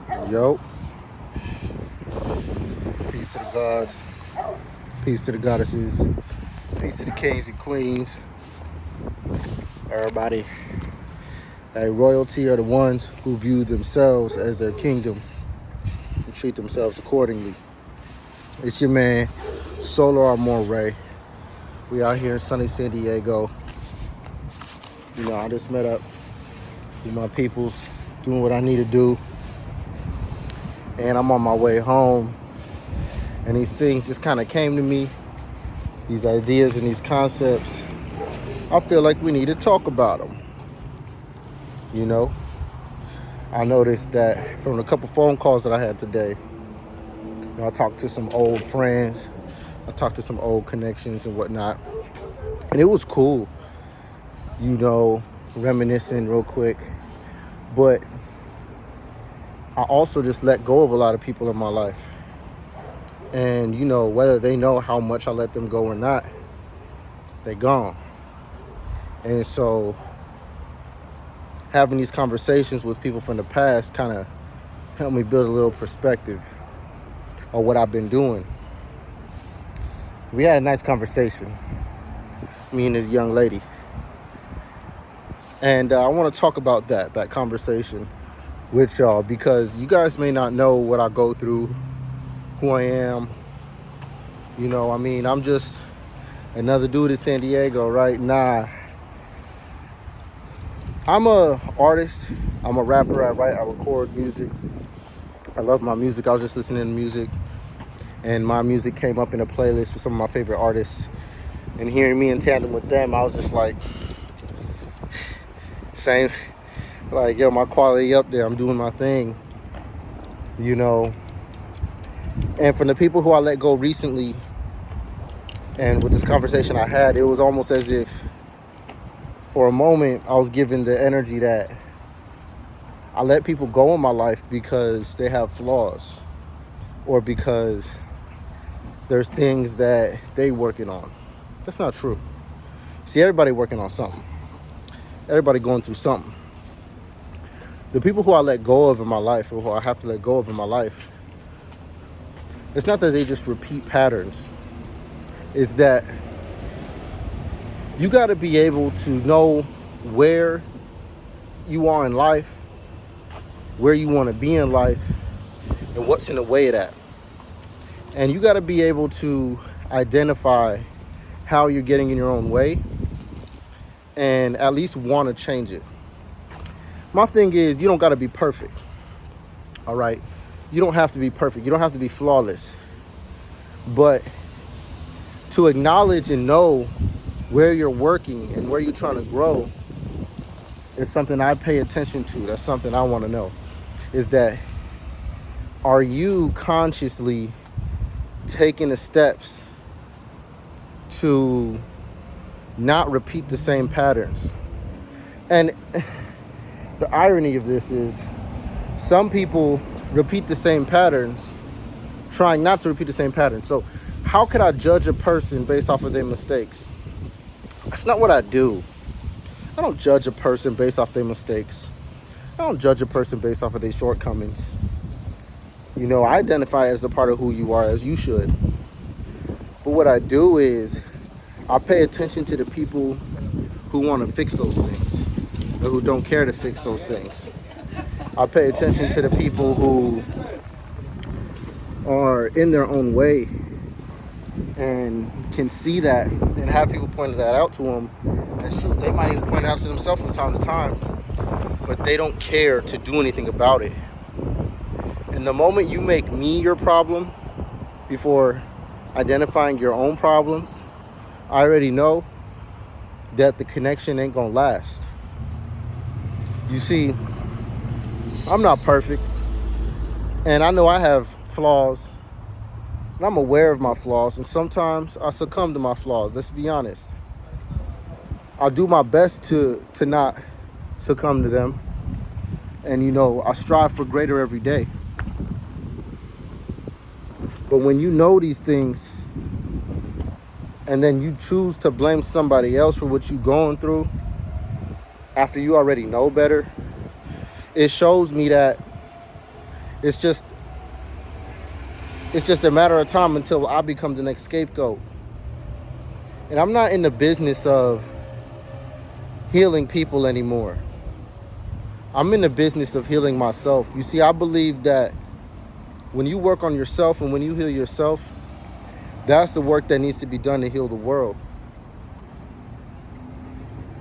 Yo, peace to the gods, peace to the goddesses, peace to the kings and queens, everybody. Hey, royalty are the ones who view themselves as their kingdom and treat themselves accordingly. It's your man, Soular Ray. We out here in sunny San Diego. I just met up with my peoples, doing what I need to do. And I'm on my way home. And these things just kind of came to me, these ideas and these concepts. I feel like we need to talk about them. I noticed that from a couple phone calls that I had today, I talked to some old friends, I talked to some old connections and whatnot. And it was cool, reminiscing real quick. But I also just let go of a lot of people in my life. And, whether they know how much I let them go or not, they're gone. And so having these conversations with people from the past kind of helped me build a little perspective of what I've been doing. We had a nice conversation, me and this young lady. And I want to talk about that conversation with y'all, because you guys may not know what I go through, who I am. I'm just another dude in San Diego, right? Nah. I'm a artist. I'm a rapper. I write, I record music. I love my music. I was just listening to music, and my music came up in a playlist with some of my favorite artists. And hearing me in tandem with them, I was just like, same, like, yo, my quality up there. I'm doing my thing, And from the people who I let go recently, and with this conversation I had, it was almost as if for a moment I was given the energy that I let people go in my life because they have flaws, or because there's things that they working on. That's not true. See, everybody working on something. Everybody going through something. The people who I let go of in my life, or who I have to let go of in my life, it's not that they just repeat patterns. It's that you got to be able to know where you are in life, where you want to be in life, and what's in the way of that. And you got to be able to identify how you're getting in your own way and at least want to change it. My thing is, you don't got to be perfect. All right? You don't have to be perfect. You don't have to be flawless. But to acknowledge and know where you're working and where you're trying to grow is something I pay attention to. That's something I want to know. Is that, are you consciously taking the steps to not repeat the same patterns? And the irony of this is, some people repeat the same patterns, trying not to repeat the same patterns. So how could I judge a person based off of their mistakes? That's not what I do. I don't judge a person based off their mistakes. I don't judge a person based off of their shortcomings. I identify as a part of who you are, as you should. But what I do is, I pay attention to the people who want to fix those things, or who don't care to fix those things. I pay attention to the people who are in their own way and can see that and have people point that out to them. And shoot, they might even point it out to themselves from time to time, but they don't care to do anything about it. And the moment you make me your problem before identifying your own problems, I already know that the connection ain't gonna last. You see, I'm not perfect, and I know I have flaws, and I'm aware of my flaws, and sometimes I succumb to my flaws. Let's be honest. I'll do my best to not succumb to them, and I strive for greater every day. But when you know these things, and then you choose to blame somebody else for what you're going through after you already know better, it shows me that It's just a matter of time until I become the next scapegoat. And I'm not in the business of healing people anymore. I'm in the business of healing myself. You see, I believe that when you work on yourself and when you heal yourself, that's the work that needs to be done to heal the world.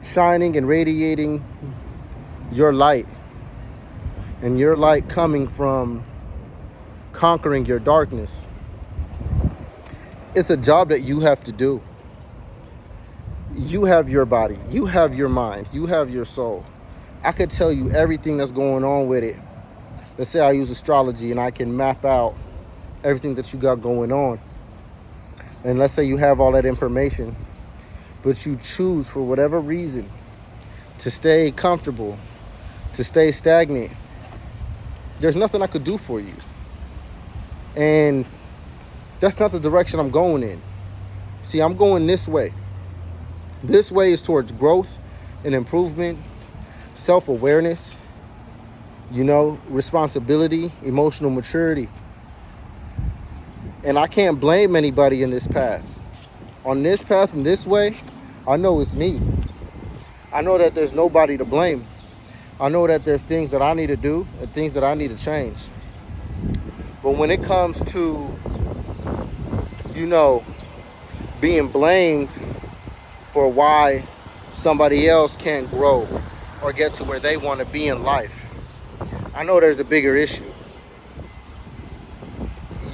Shining and radiating your light, and your light coming from conquering your darkness. It's a job that you have to do. You have your body, you have your mind, you have your soul. I could tell you everything that's going on with it. Let's say I use astrology and I can map out everything that you got going on. And let's say you have all that information, but you choose for whatever reason to stay comfortable, to stay stagnant. There's nothing I could do for you. And that's not the direction I'm going in. See, I'm going this way. This way is towards growth and improvement, self-awareness, responsibility, emotional maturity. And I can't blame anybody in this path. On this path and this way, I know it's me. I know that there's nobody to blame. I know that there's things that I need to do and things that I need to change. But when it comes to, being blamed for why somebody else can't grow or get to where they want to be in life, I know there's a bigger issue.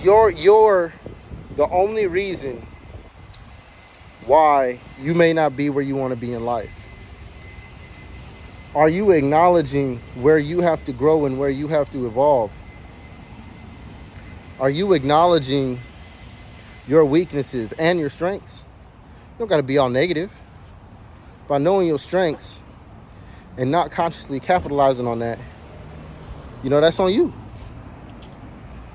You're the only reason why you may not be where you want to be in life. Are you acknowledging where you have to grow and where you have to evolve? Are you acknowledging your weaknesses and your strengths? You don't got to be all negative. By knowing your strengths and not consciously capitalizing on that, that's on you.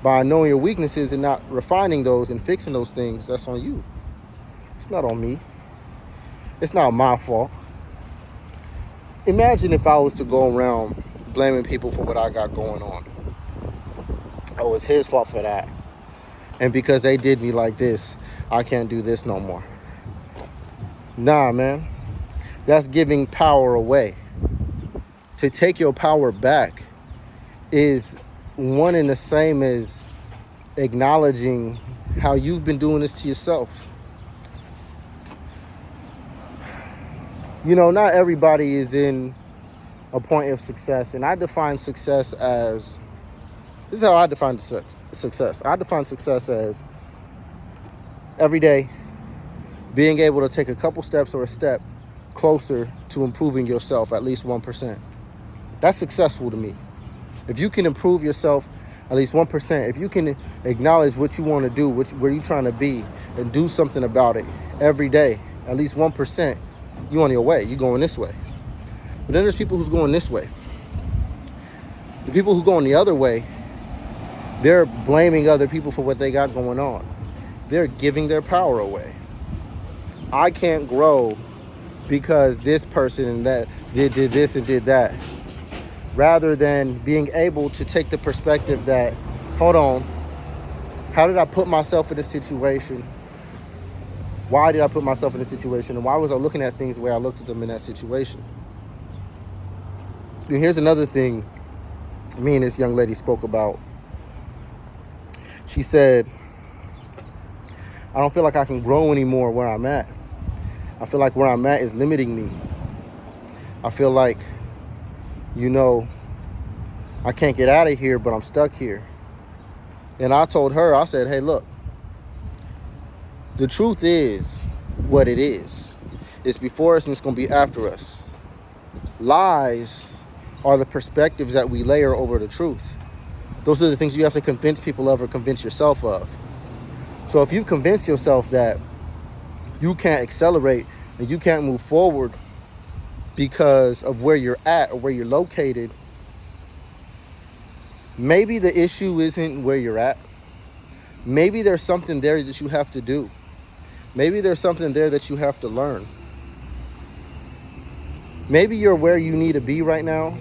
By knowing your weaknesses and not refining those and fixing those things, that's on you. It's not on me. It's not my fault. Imagine if I was to go around blaming people for what I got going on. Oh, it's his fault for that. And because they did me like this, I can't do this no more. Nah, man. That's giving power away. To take your power back is one and the same as acknowledging how you've been doing this to yourself. Not everybody is in a point of success. And I define success as, this is how I define success. I define success as every day being able to take a couple steps or a step closer to improving yourself at least 1%. That's successful to me. If you can improve yourself at least 1%, if you can acknowledge what you want to do, where you're trying to be, and do something about it every day, at least 1%, you're on your way. You're going this way. But then there's people who's going this way. The people who going the other way, they're blaming other people for what they got going on. They're giving their power away. I can't grow because this person and that did this and did that. Rather than being able to take the perspective that, hold on, how did I put myself in this situation? Why did I put myself in this situation? And why was I looking at things the way I looked at them in that situation? And here's another thing me and this young lady spoke about. She said, I don't feel like I can grow anymore where I'm at. I feel like where I'm at is limiting me. I feel like, I can't get out of here, but I'm stuck here. And I told her, I said, hey, look, the truth is what it is. It's before us and it's going to be after us. Lies are the perspectives that we layer over the truth. Those are the things you have to convince people of or convince yourself of. So if you convince yourself that you can't accelerate and you can't move forward because of where you're at or where you're located, maybe the issue isn't where you're at. Maybe there's something there that you have to do. Maybe there's something there that you have to learn. Maybe you're where you need to be right now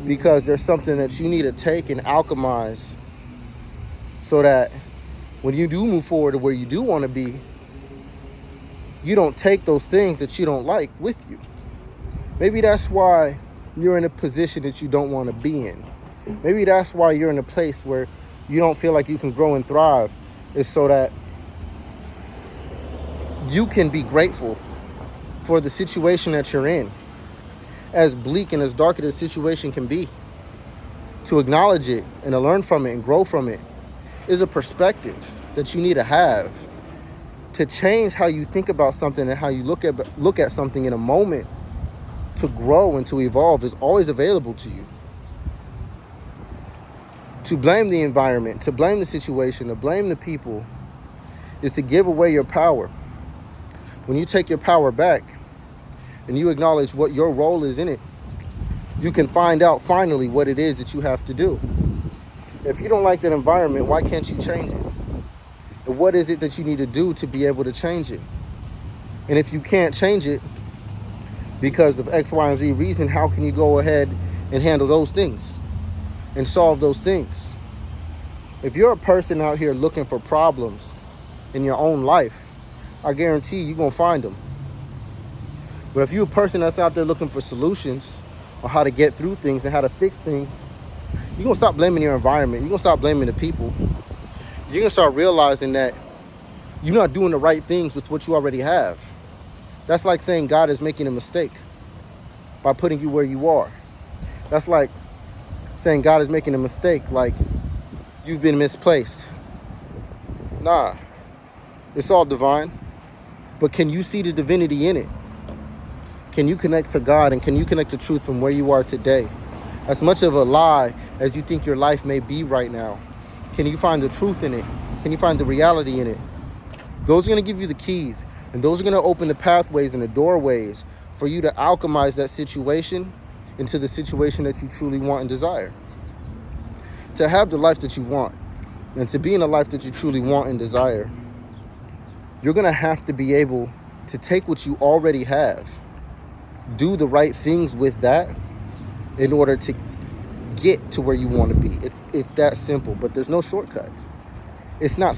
because there's something that you need to take and alchemize so that when you do move forward to where you do want to be, you don't take those things that you don't like with you. Maybe that's why you're in a position that you don't want to be in. Maybe that's why you're in a place where you don't feel like you can grow and thrive, is so that you can be grateful for the situation that you're in. As bleak and as dark as the situation can be, to acknowledge it and to learn from it and grow from it is a perspective that you need to have to change how you think about something and how you look at something in a moment. To grow and to evolve is always available to you. To blame the environment, to blame the situation, to blame the people is to give away your power. When you take your power back and you acknowledge what your role is in it, you can find out finally what it is that you have to do. If you don't like that environment, why can't you change it? And what is it that you need to do to be able to change it? And if you can't change it because of X, Y, and Z reason, how can you go ahead and handle those things and solve those things? If you're a person out here looking for problems in your own life, I guarantee you're going to find them. But if you're a person that's out there looking for solutions on how to get through things and how to fix things, you're going to stop blaming your environment. You're going to stop blaming the people. You're going to start realizing that you're not doing the right things with what you already have. That's like saying God is making a mistake by putting you where you are. That's like saying God is making a mistake, like you've been misplaced. Nah, it's all divine. But can you see the divinity in it? Can you connect to God and can you connect to truth from where you are today? As much of a lie as you think your life may be right now, can you find the truth in it? Can you find the reality in it? Those are going to give you the keys. And those are going to open the pathways and the doorways for you to alchemize that situation into the situation that you truly want and desire. To have the life that you want and to be in a life that you truly want and desire, you're going to have to be able to take what you already have, do the right things with that in order to get to where you want to be. It's that simple, but there's no shortcut. It's not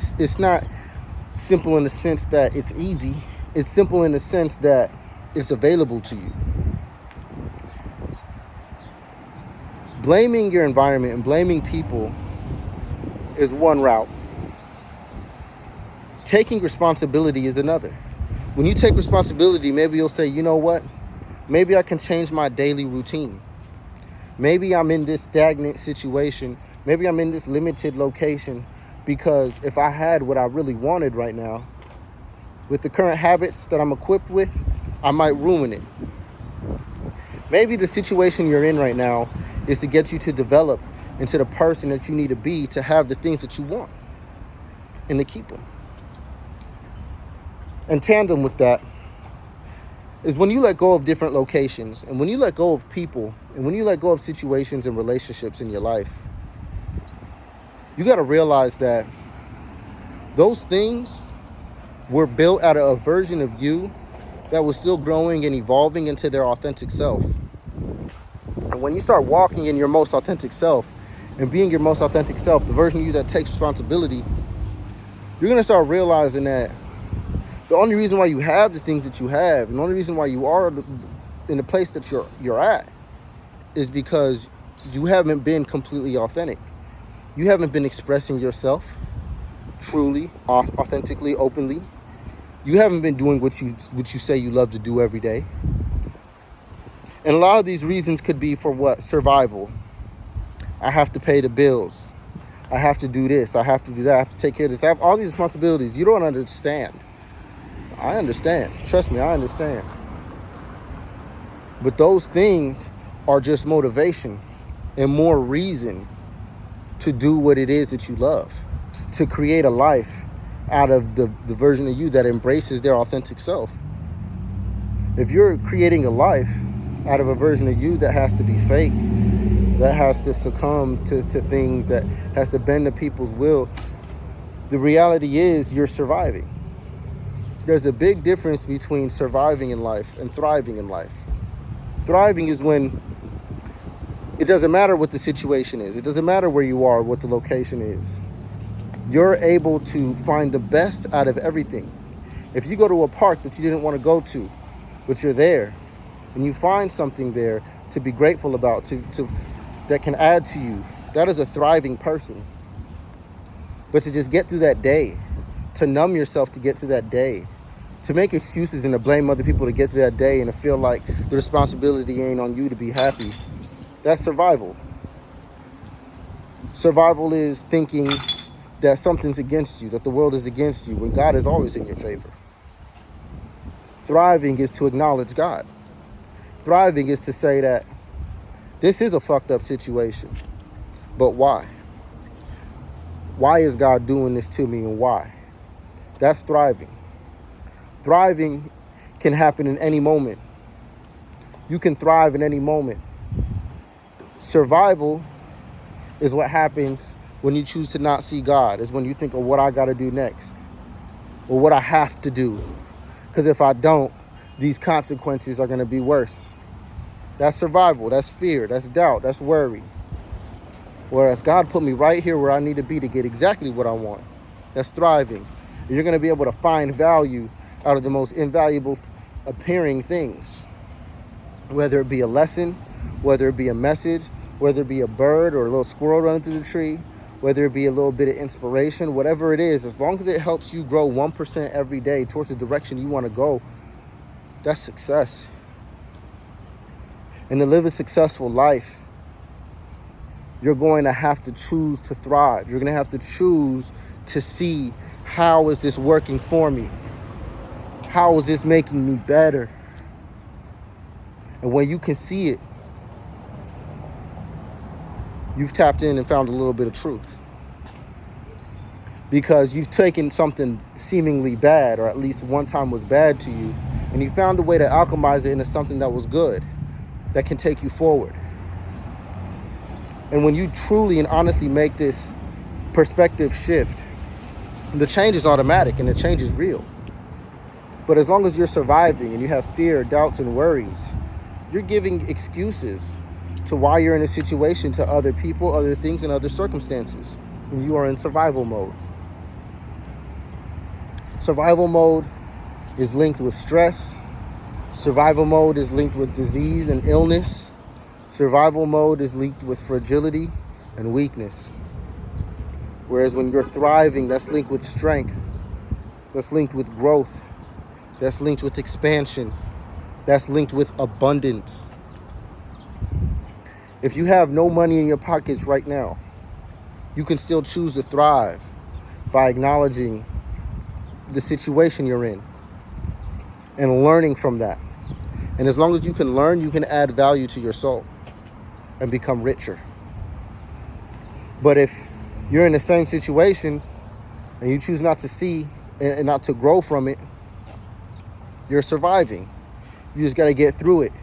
simple in the sense that it's easy. It's simple in the sense that it's available to you. Blaming your environment and blaming people is one route. Taking responsibility is another. When you take responsibility, maybe you'll say, you know what? Maybe I can change my daily routine. Maybe I'm in this stagnant situation. Maybe I'm in this limited location because if I had what I really wanted right now, with the current habits that I'm equipped with, I might ruin it. Maybe the situation you're in right now is to get you to develop into the person that you need to be to have the things that you want and to keep them. In tandem with that is when you let go of different locations and when you let go of people and when you let go of situations and relationships in your life, you got to realize that those things were built out of a version of you that was still growing and evolving into their authentic self. And when you start walking in your most authentic self and being your most authentic self, the version of you that takes responsibility, you're going to start realizing that the only reason why you have the things that you have and the only reason why you are in the place that you're at is because you haven't been completely authentic. You haven't been expressing yourself truly, authentically, openly. You haven't been doing what you say you love to do every day. And a lot of these reasons could be for what? Survival. I have to pay the bills. I have to do this. I have to do that. I have to take care of this. I have all these responsibilities. You don't understand. I understand. Trust me, I understand. But those things are just motivation and more reason to do what it is that you love, to create a life out of the version of you that embraces their authentic self. If you're creating a life out of a version of you that has to be fake, that has to succumb to things, that has to bend to people's will, the reality is you're surviving. There's a big difference between surviving in life and thriving in life. Thriving is when It doesn't matter what the situation is. It doesn't matter where you are, what the location is. You're able to find the best out of everything. If you go to a park that you didn't want to go to, but you're there, and you find something there to be grateful about, that can add to you, that is a thriving person. But to just get through that day, to numb yourself to get through that day, to make excuses and to blame other people to get through that day and to feel like the responsibility ain't on you to be happy, that's survival. Survival is thinking that something's against you, that the world is against you, when God is always in your favor. Thriving is to acknowledge God. Thriving is to say that this is a fucked up situation, but why? Why is God doing this to me, and why? That's thriving. Thriving can happen in any moment. You can thrive in any moment. Survival is what happens when you choose to not see God, is when you think of what I got to do next, or what I have to do. Because if I don't, these consequences are going to be worse. That's survival. That's fear. That's doubt. That's worry. Whereas God put me right here where I need to be to get exactly what I want. That's thriving. You're going to be able to find value out of the most invaluable appearing things. Whether it be a lesson, whether it be a message, whether it be a bird or a little squirrel running through the tree, whether it be a little bit of inspiration, whatever it is, as long as it helps you grow 1% every day towards the direction you want to go, that's success. And to live a successful life, you're going to have to choose to thrive. You're going to have to choose to see, how is this working for me? How is this making me better? And when you can see it, you've tapped in and found a little bit of truth. Because you've taken something seemingly bad, or at least one time was bad to you, and you found a way to alchemize it into something that was good, that can take you forward. And when you truly and honestly make this perspective shift, the change is automatic and the change is real. But as long as you're surviving and you have fear, doubts, and worries, you're giving excuses to why you're in a situation to other people, other things, and other circumstances. And you are in survival mode. Survival mode is linked with stress. Survival mode is linked with disease and illness. Survival mode is linked with fragility and weakness. Whereas when you're thriving, that's linked with strength. That's linked with growth. That's linked with expansion. That's linked with abundance. If you have no money in your pockets right now, you can still choose to thrive by acknowledging the situation you're in and learning from that. And as long as you can learn, you can add value to your soul and become richer. But if you're in the same situation and you choose not to see and not to grow from it, you're surviving. You just got to get through it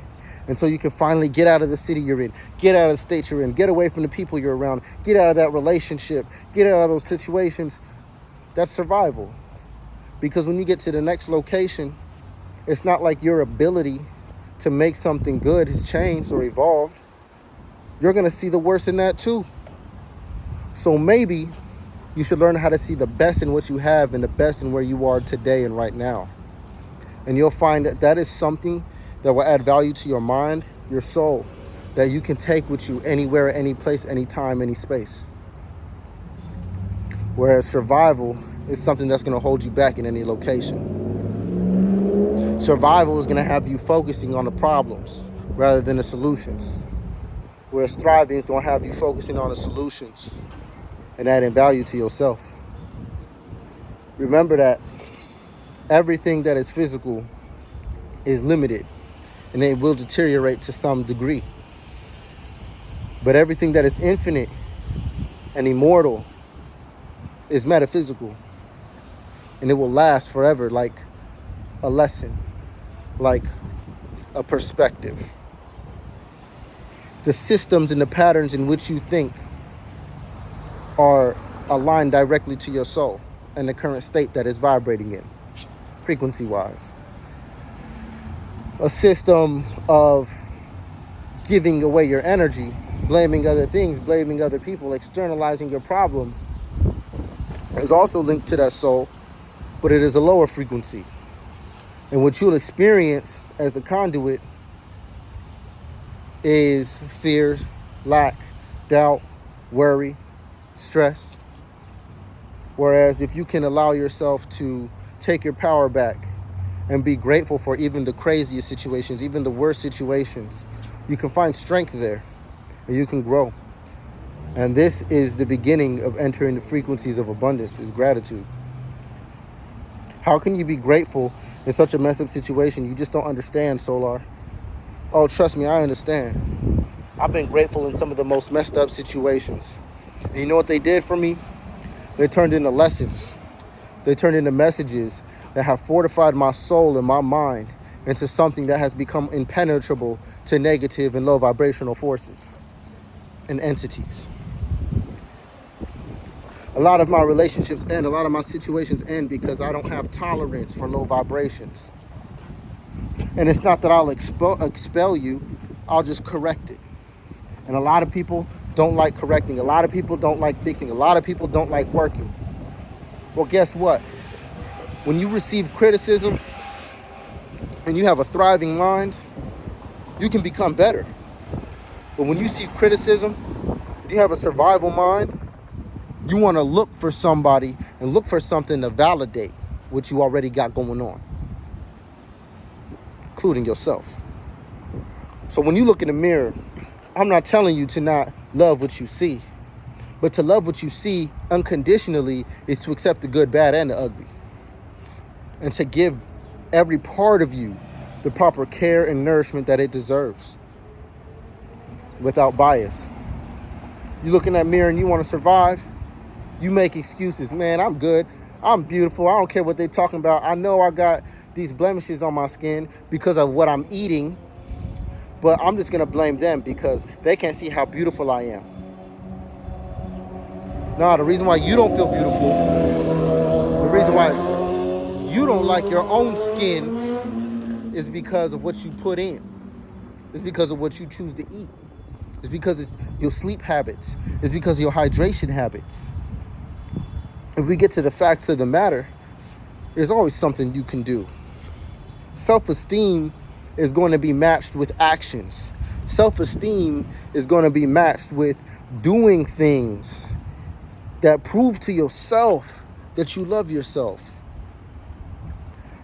until you can finally get out of the city you're in, get out of the state you're in, get away from the people you're around, get out of that relationship, get out of those situations. That's survival. Because when you get to the next location, it's not like your ability to make something good has changed or evolved. You're going to see the worst in that too. So maybe you should learn how to see the best in what you have and the best in where you are today and right now. And you'll find that that is something that will add value to your mind, your soul, that you can take with you anywhere, any place, anytime, any space. Whereas survival is something that's going to hold you back in any location. Survival is going to have you focusing on the problems rather than the solutions. Whereas thriving is going to have you focusing on the solutions and adding value to yourself. Remember that everything that is physical is limited and it will deteriorate to some degree. But everything that is infinite and immortal is metaphysical, and it will last forever, like a lesson, like a perspective. The systems and the patterns in which you think are aligned directly to your soul and the current state that is vibrating in, frequency-wise. A system of giving away your energy blaming other things, blaming other people, externalizing your problems is also linked to that soul, but it is a lower frequency. And what you'll experience as a conduit is fear, lack, doubt, worry, stress. Whereas if you can allow yourself to take your power back and be grateful for even the craziest situations, even the worst situations, you can find strength there and you can grow. And this is the beginning of entering the frequencies of abundance, is gratitude. How can you be grateful in such a messed up situation? You just don't understand, Soular. Oh, trust me, I understand. I've been grateful in some of the most messed up situations. And you know what they did for me? They turned into lessons. They turned into messages that have fortified my soul and my mind into something that has become impenetrable to negative and low vibrational forces and entities. A lot of my relationships end, a lot of my situations end because I don't have tolerance for low vibrations. And it's not that I'll expel you, I'll just correct it. And a lot of people don't like correcting. A lot of people don't like fixing. A lot of people don't like working. Well, guess what? When you receive criticism and you have a thriving mind, you can become better. But when you see criticism, you have a survival mind, you want to look for somebody and look for something to validate what you already got going on, including yourself. So when you look in the mirror, I'm not telling you to not love what you see, but to love what you see unconditionally is to accept the good, bad, and the ugly, and to give every part of you the proper care and nourishment that it deserves without bias. You look in that mirror and you want to survive, you make excuses. Man, I'm good. I'm beautiful. I don't care what they're talking about. I know I got these blemishes on my skin because of what I'm eating, but I'm just going to blame them because they can't see how beautiful I am. No, the reason why you don't feel beautiful, the reason why you don't like your own skin is because of what you put in. It's because of what you choose to eat. It's because it's your sleep habits. It's because of your hydration habits. If we get to the facts of the matter, there's always something you can do. Self-esteem is going to be matched with actions. Self-esteem is going to be matched with doing things that prove to yourself that you love yourself.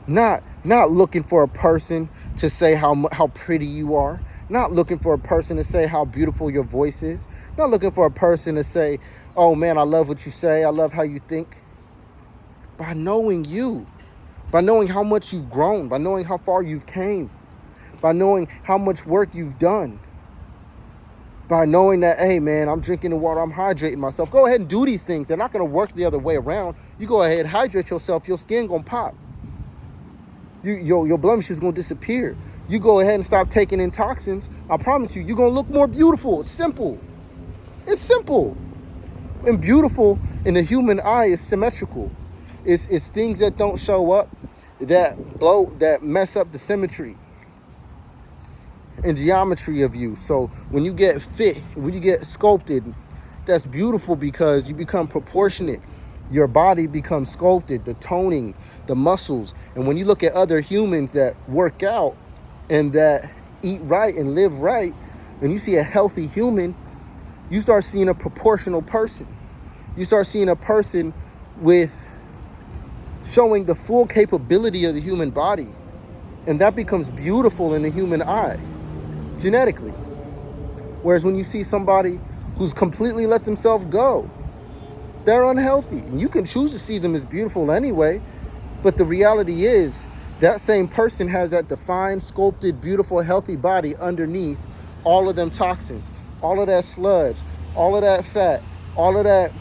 Not looking for a person to say how pretty you are. Not looking for a person to say how beautiful your voice is. Not looking for a person to say, oh man, I love what you say. I love how you think. By knowing you, by knowing how much you've grown, by knowing how far you've came, by knowing how much work you've done, by knowing that, hey man, I'm drinking the water, I'm hydrating myself. Go ahead and do these things. They're not going to work the other way around. You go ahead, hydrate yourself, your skin going to pop. Your blemish is going to disappear. You go ahead and stop taking in toxins. I promise you, you're going to look more beautiful. It's simple. It's simple. And beautiful in the human eye is symmetrical. It's things that don't show up, that mess up the symmetry and geometry of you. So when you get fit, when you get sculpted, that's beautiful because you become proportionate. Your body becomes sculpted, the toning, the muscles. And when you look at other humans that work out and that eat right and live right, and you see a healthy human, you start seeing a proportional person. You start seeing a person with showing the full capability of the human body. And that becomes beautiful in the human eye, genetically. Whereas when you see somebody who's completely let themselves go, they're unhealthy. And you can choose to see them as beautiful anyway, but the reality is that same person has that defined, sculpted, beautiful, healthy body underneath all of them toxins, all of that sludge, all of that fat, all of that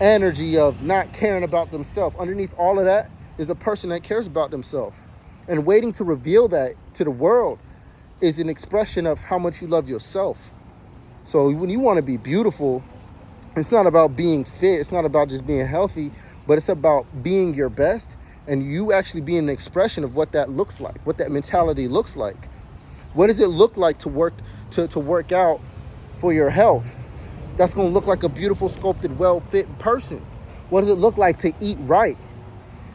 energy of not caring about themselves. Underneath all of that is a person that cares about themselves. And waiting to reveal that to the world is an expression of how much you love yourself. So when you want to be beautiful, it's not about being fit. It's not about just being healthy, but it's about being your best and you actually being an expression of what that looks like, what that mentality looks like. What does it look like to work out for your health. That's going to look like a beautiful, sculpted, well-fit person. What does it look like to eat right?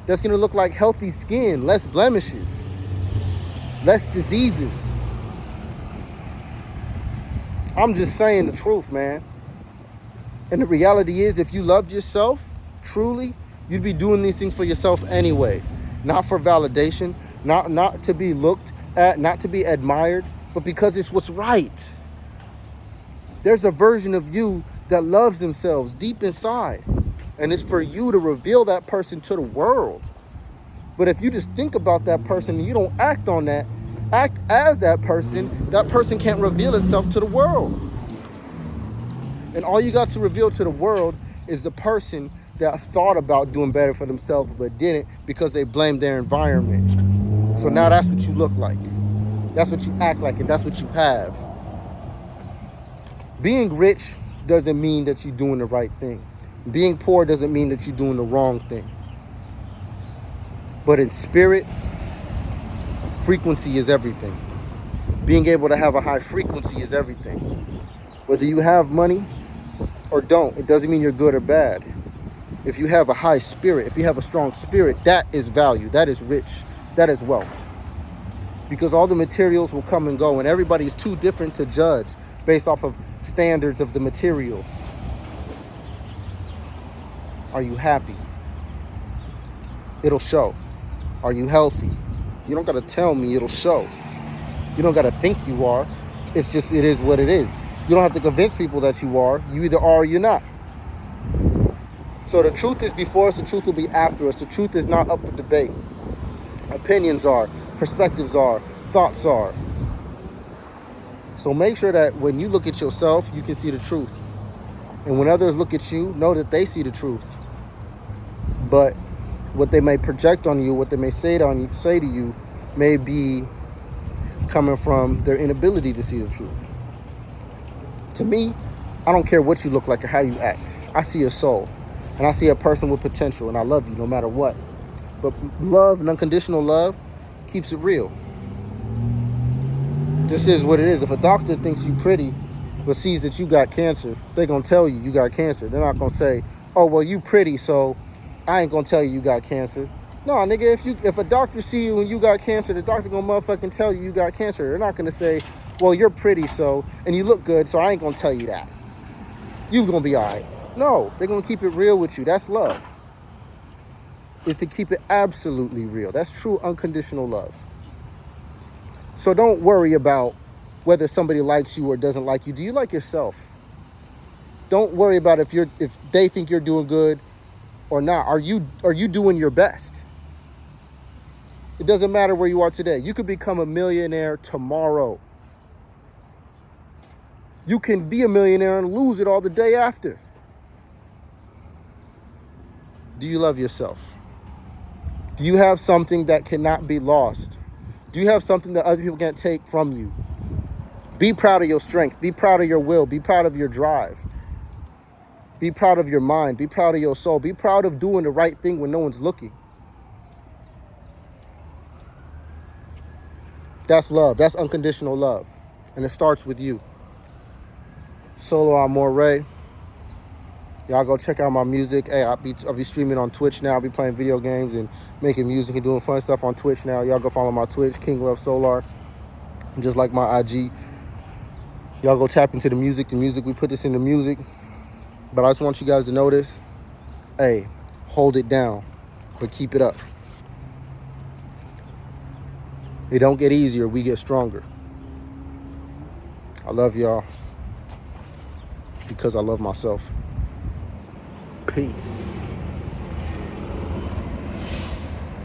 That's going to look like healthy skin, less blemishes, less diseases. I'm just saying the truth, man. And the reality is, if you loved yourself, truly, you'd be doing these things for yourself anyway. Not for validation, not to be looked at, not to be admired, but because it's what's right. There's a version of you that loves themselves deep inside. And it's for you to reveal that person to the world. But if you just think about that person and you don't act on that, act as that person can't reveal itself to the world. And all you got to reveal to the world is the person that thought about doing better for themselves but didn't because they blamed their environment. So now that's what you look like. That's what you act like, and that's what you have. Being rich doesn't mean that you're doing the right thing. Being poor doesn't mean that you're doing the wrong thing. But in spirit, frequency is everything. Being able to have a high frequency is everything. Whether you have money or don't, it doesn't mean you're good or bad. If you have a high spirit, if you have a strong spirit, that is value, that is rich, that is wealth. Because all the materials will come and go, and everybody's too different to judge based off of standards of the material. Are you happy? It'll show. Are you healthy? You don't got to tell me, it'll show. You don't got to think you are. It's just, it is what it is. You don't have to convince people that you are. You either are or you're not. So the truth is before us, the truth will be after us. The truth is not up for debate. Opinions are, perspectives are, thoughts are. So make sure that when you look at yourself, you can see the truth. And when others look at you, know that they see the truth. But what they may project on you, what they may say to you, may be coming from their inability to see the truth. To me, I don't care what you look like or how you act. I see a soul, and I see a person with potential, and I love you no matter what. But love and unconditional love keeps it real. This is what it is. If a doctor thinks you pretty but sees that you got cancer, they're going to tell you got cancer. They're not going to say, oh, well, you pretty, so I ain't going to tell you got cancer. No, nigga, if a doctor see you and you got cancer, the doctor going to motherfucking tell you got cancer. They're not going to say, well, you're pretty, so, and you look good, so I ain't going to tell you that. You going to be all right. No, they're going to keep it real with you. That's love. Is to keep it absolutely real. That's true unconditional love. So don't worry about whether somebody likes you or doesn't like you. Do you like yourself? Don't worry about if they think you're doing good or not. Are you doing your best? It doesn't matter where you are today. You could become a millionaire tomorrow. You can be a millionaire and lose it all the day after. Do you love yourself? Do you have something that cannot be lost? Do you have something that other people can't take from you? Be proud of your strength. Be proud of your will. Be proud of your drive. Be proud of your mind. Be proud of your soul. Be proud of doing the right thing when no one's looking. That's love. That's unconditional love. And it starts with you. Soular Amore. Y'all go check out my music. Hey, I'll be streaming on Twitch now. I'll be playing video games and making music and doing fun stuff on Twitch now. Y'all go follow my Twitch, King Love Soular. Just like my IG. Y'all go tap into the music. We put this in the music. But I just want you guys to know this. Hey, hold it down, but keep it up. It don't get easier. We get stronger. I love y'all because I love myself. Peace.